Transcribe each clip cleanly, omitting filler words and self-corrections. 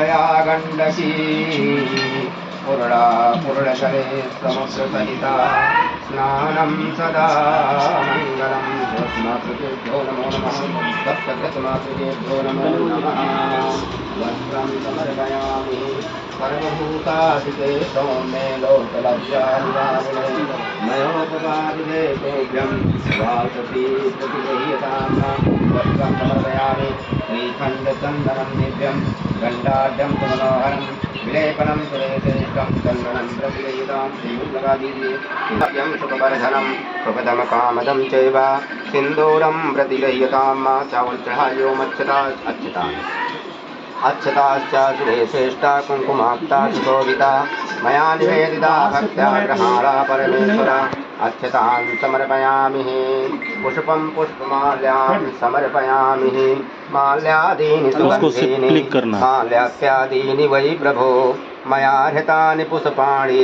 पूजया गण्डकी पूर्णा पूर्णजले समुद्रसहिता स्नानं सदा मङ्गलं स्वस्माकृतेभ्यो नमो नमः सप्तकृतमाकृतेभ्यो नमो नमः वस्त्रं समर्पयामि सर्वभूतादिते सौम्ये लोकलज्जानिवारिणे मयोपपादिते तोभ्यं वासति प्रतिगृह्यतां वस्त्रं समर्पयामि श्रीखण्डचन्दनं नित्यं गण्डाढ्यं मनोहरं विलेपनं सुरेशेष्टं चन्दनं प्रतिगृह्यतां श्रीमुल्लकादीयं सुखवर्धनं सुखदमकामदं चैव सिन्दूरं प्रतिगृह्यतां मा चावल्चहायो मच्छता अच्छताश्च सुरेशेष्टा कुङ्कुमाक्ता सुशोभिता मया निवेदिता भक्त्या ग्रहाणा परमेश्वर अच्छतां समर्पयामि पुष्पं पुष्पमाल्यां समर्पयामि माल्यादीनि सुगन्धीनि माल्यास्यादीनि वै प्रभो मया हृतानि पुष्पाणि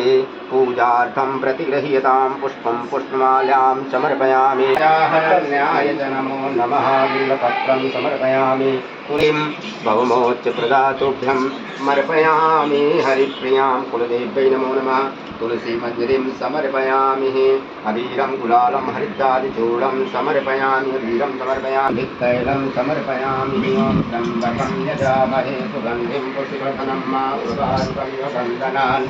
पूजार्थं प्रतिगृह्यतां पुष्पं पुष्पमाल्यां समर्पयामि हरण्याय च नमो नमः बिल्वपत्रं समर्पयामि पुरीं भवमोच्च प्रदातुभ्यं समर्पयामि हरिप्रियां कुलदेव्यै नमो नमः तुलसीमञ्जरीं समर्पयामि अबीरं गुलालं हरिद्रादिचूर्णं समर्पयामि वीरं समर्पयामि तैलं समर्पयामि त्र्यम्बकं यजामहे सुगन्धिं पुष्टिवर्धनं मा उर्वारुकमिव बन्धनान्